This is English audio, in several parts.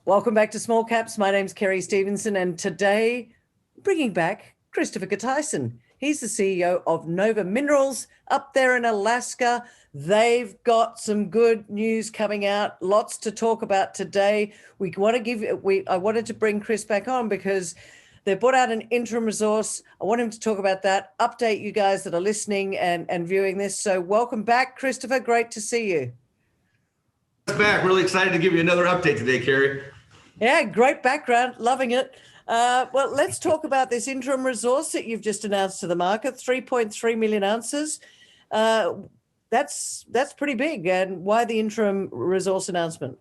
Welcome back to Small Caps. My name's Kerry Stevenson, and today bringing back Christopher Gerteisen. He's the CEO of Nova Minerals up there in Alaska. They've got some good news coming out, lots to talk about today. I wanted to bring Chris back on because they brought out an interim resource. I want him to talk about that, update you guys that are listening and viewing this. So welcome back, Christopher. Great to see you. Back. Really excited to give you another update today, Kerry. Yeah, great background. Loving it. Well, let's talk about this interim resource that you've just announced to the market, 3.3 million ounces. That's pretty big. And why the interim resource announcement?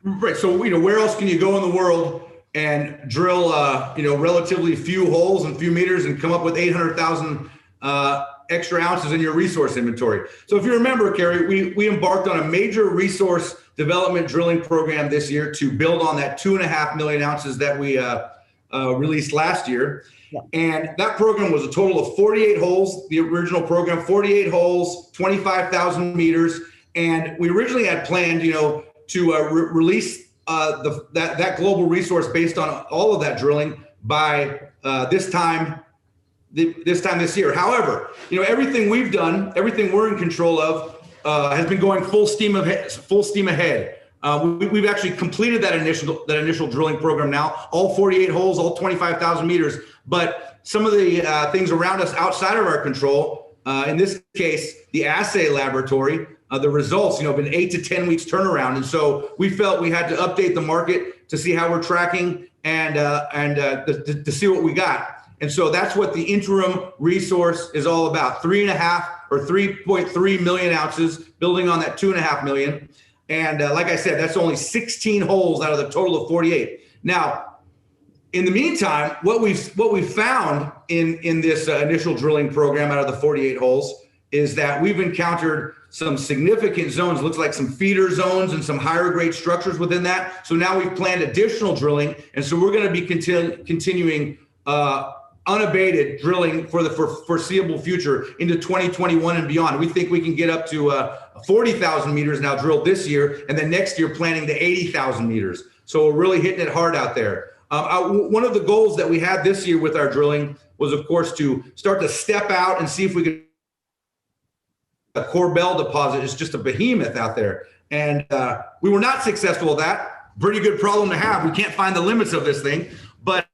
Right. So, where else can you go in the world and drill, relatively few holes and few meters and come up with 800,000 extra ounces in your resource inventory? So if you remember, Kerry, we embarked on a major resource development drilling program this year to build on that 2.5 million ounces that we released last year. Yeah. And that program was a total of 48 holes, the original program, 48 holes, 25,000 meters. And we originally had planned, to release that global resource based on all of that drilling by this time this year. However, everything we've done, everything we're in control of, has been going full steam ahead. We've actually completed that initial drilling program now, all 48 holes, all 25,000 meters. But some of the things around us outside of our control, in this case, the assay laboratory, the results, been 8 to 10 weeks turnaround. And so we felt we had to update the market to see how we're tracking and to see what we got. And so that's what the interim resource is all about. 3.3 million ounces, building on that 2.5 million. And like I said, that's only 16 holes out of the total of 48. Now, in the meantime, what we've found in this initial drilling program out of the 48 holes is that we've encountered some significant zones, looks like some feeder zones and some higher grade structures within that. So now we've planned additional drilling. And so we're going to be continuing unabated drilling for the foreseeable future into 2021 and beyond. We think we can get up to 40,000 meters now drilled this year, and then next year planning to 80,000 meters. So we're really hitting it hard out there. One of the goals that we had this year with our drilling was, of course, to start to step out and see if we could. A Corbel deposit is just a behemoth out there. And we were not successful with that. Pretty good problem to have. We can't find the limits of this thing. But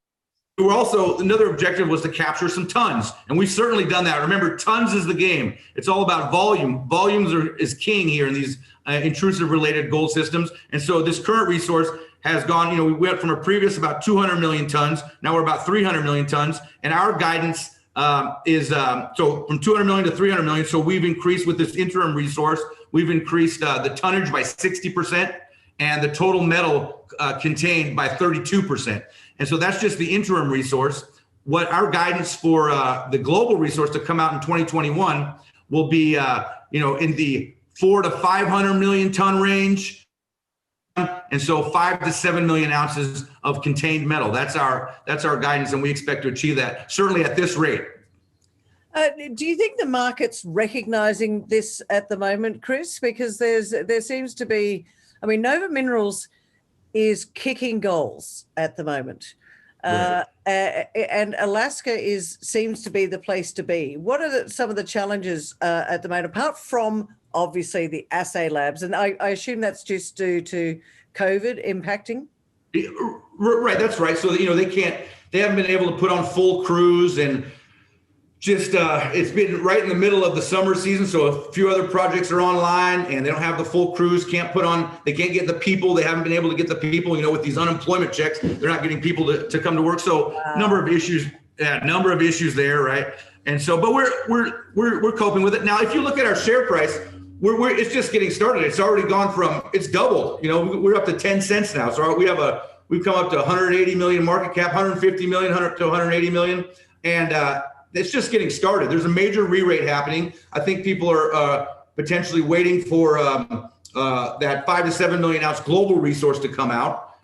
we were also, another objective was to capture some tons. And we've certainly done that. Remember, tons is the game. It's all about volume. Volumes is king here in these intrusive related gold systems. And so this current resource has gone, we went from a previous about 200 million tons. Now we're about 300 million tons. And our guidance is so from 200 million to 300 million. So we've increased with this interim resource, we've increased the tonnage by 60% and the total metal contained by 32%. And so that's just the interim resource. What our guidance for the global resource to come out in 2021 will be, in the 400 to 500 million ton range. And so 5 to 7 million ounces of contained metal. That's our guidance, and we expect to achieve that certainly at this rate. Do you think the market's recognizing this at the moment, Chris? Because there seems to be, Nova Minerals is kicking goals at the moment, right. And Alaska seems to be the place to be. What are some of the challenges at the moment, apart from obviously the assay labs? And I assume that's just due to COVID impacting? Right, that's right. So, they haven't been able to put on full crews, and just it's been right in the middle of the summer season. So a few other projects are online and they don't have the full crews, they can't get the people. They haven't been able to get the people, with these unemployment checks, they're not getting people to come to work. So wow. number of issues there. Right. And so, but we're coping with it. Now, if you look at our share price, it's just getting started. It's already it's doubled. We're up to 10 cents now. So we've come up to 180 million market cap, 150 million, 100 to 180 million. And it's just getting started. There's a major re-rate happening. I think people are potentially waiting for that 5 to 7 million ounce global resource to come out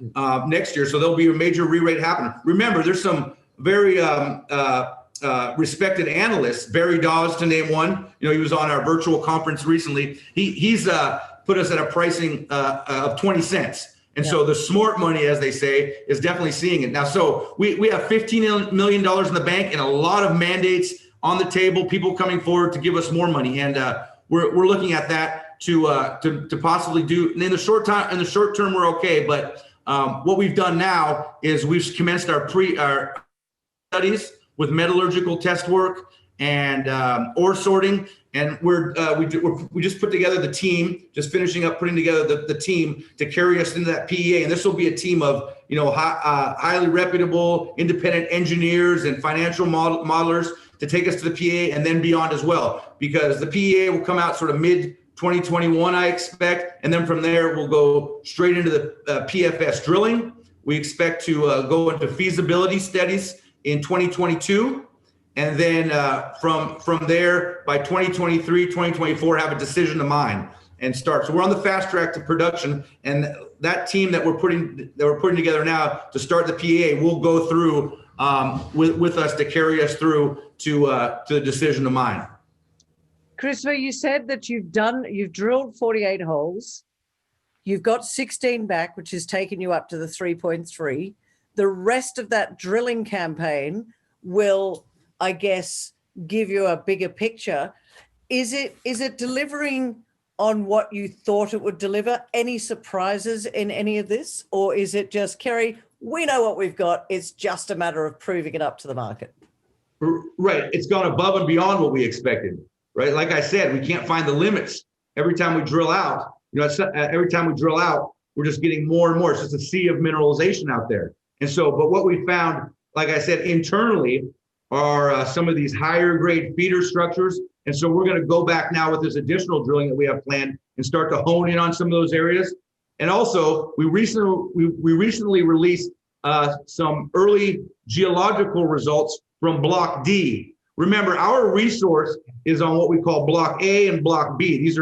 next year. So there'll be a major re-rate happening. Remember, there's some very respected analysts, Barry Dawes to name one. He was on our virtual conference recently. He's put us at a pricing of 20 cents. And so the smart money, as they say, is definitely seeing it now. So we have $15 million in the bank and a lot of mandates on the table, people coming forward to give us more money. And we're looking at that to possibly do in the short time. In the short term, we're okay. But what we've done now is we've commenced our studies with metallurgical test work and ore sorting. And we just put together the team, just finishing up putting together the team to carry us into that PEA. And this will be a team of, highly reputable, independent engineers and financial modelers to take us to the PEA and then beyond as well, because the PEA will come out sort of mid 2021, I expect. And then from there, we'll go straight into the PFS drilling. We expect to go into feasibility studies in 2022. And then from there, by 2023, 2024, have a decision to mine and start. So we're on the fast track to production. And that team that we're putting together now to start the PEA will go through with us to carry us through to the decision to mine. Christopher, you said that you've drilled 48 holes. You've got 16 back, which has taken you up to the 3.3. The rest of that drilling campaign will, I guess, give you a bigger picture. Is it delivering on what you thought it would deliver? Any surprises in any of this? Or is it just, Kerry, we know what we've got, it's just a matter of proving it up to the market? Right. It's gone above and beyond what we expected, right? Like I said, we can't find the limits. Every time we drill out, we're just getting more and more. It's just a sea of mineralization out there. And so, but what we found, like I said, internally are some of these higher grade feeder structures. And so we're going to go back now with this additional drilling that we have planned and start to hone in on some of those areas. And also we recently released some early geological results from Block D. Remember, our resource is on what we call Block A and Block B.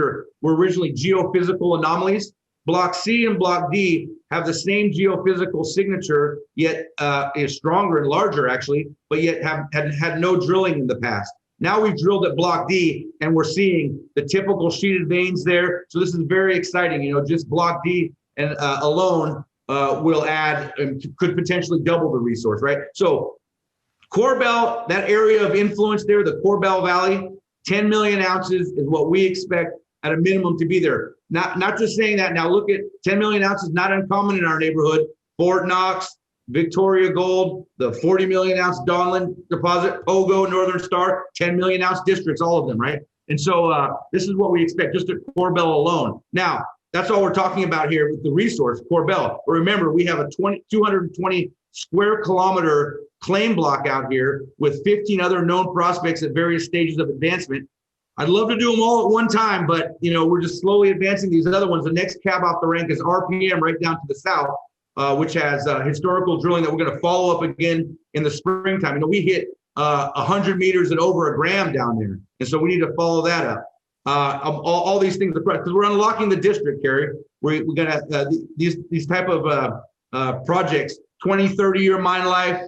Were originally geophysical anomalies. Block C and Block D have the same geophysical signature, yet is stronger and larger actually, but yet had no drilling in the past. Now we've drilled at Block D and we're seeing the typical sheeted veins there. So this is very exciting. Just Block D and alone will add and could potentially double the resource, right? So Corbell, that area of influence there, the Corbell Valley, 10 million ounces is what we expect at a minimum to be there. Not just saying that. Now look at 10 million ounces, not uncommon in our neighborhood. Fort Knox, Victoria Gold, the 40 million ounce Donlin deposit, Pogo, Northern Star, 10 million ounce districts, all of them, right? And so this is what we expect just at Corbell alone. Now, that's all we're talking about here with the resource, Corbell. But remember, we have a 220 square kilometer claim block out here with 15 other known prospects at various stages of advancement. I'd love to do them all at one time, but we're just slowly advancing these other ones. The next cab off the rank is RPM right down to the south, which has historical drilling that we're going to follow up again in the springtime. We hit 100 meters at over a gram down there, and so we need to follow that up. All these things, because we're unlocking the district, Kerry. We're going to these type of projects, 20, 30-year mine life.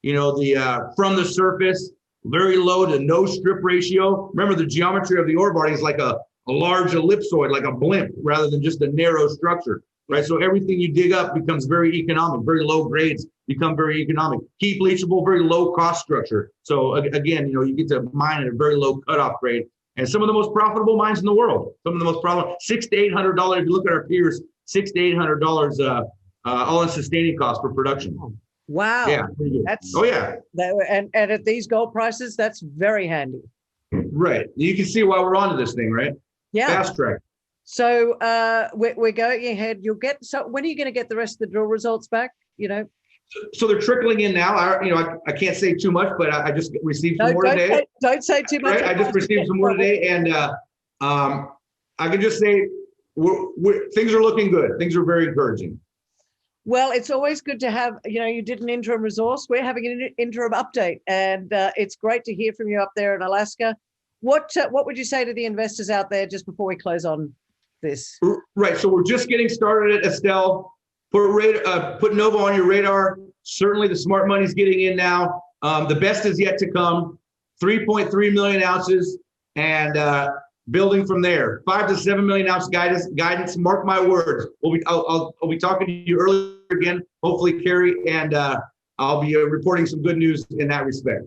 From the surface, very low to no strip ratio. Remember, the geometry of the ore body is like a large ellipsoid, like a blimp, rather than just a narrow structure, right? So everything you dig up becomes very economic. Very low grades become very economic. Heap leachable, very low cost structure. So again, you get to mine at a very low cutoff grade, and some of the most profitable mines in the world. Some of the most profitable, $600 to $800. If you look at our peers, $600 to $800 all in sustaining cost for production. Wow. Yeah. And at these gold prices, that's very handy. Right. You can see why we're onto this thing, right? Yeah. Fast track. So we're going ahead. So when are you going to get the rest of the drill results back? So they're trickling in now. I can't say too much, but I just received some more today. Don't say too much. Right? I just received some more today, and I can just say things are looking good. Things are very encouraging. Well, it's always good to have, you did an interim resource. We're having an interim update, and it's great to hear from you up there in Alaska. What would you say to the investors out there just before we close on this? Right. So we're just getting started at Estelle. Put Nova on your radar. Certainly the smart money's getting in now. The best is yet to come. 3.3 million ounces. And building from there. 5 to 7 million ounce guidance. Mark my words. I'll be talking to you earlier again, hopefully, Carrie, and I'll be reporting some good news in that respect.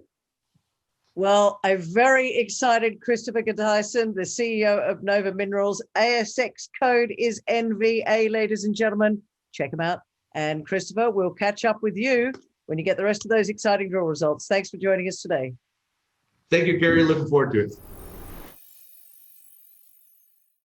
Well, a very excited Christopher Gerteisen, the CEO of Nova Minerals. ASX code is NVA, ladies and gentlemen. Check them out. And Christopher, we'll catch up with you when you get the rest of those exciting drill results. Thanks for joining us today. Thank you, Carrie. Looking forward to it.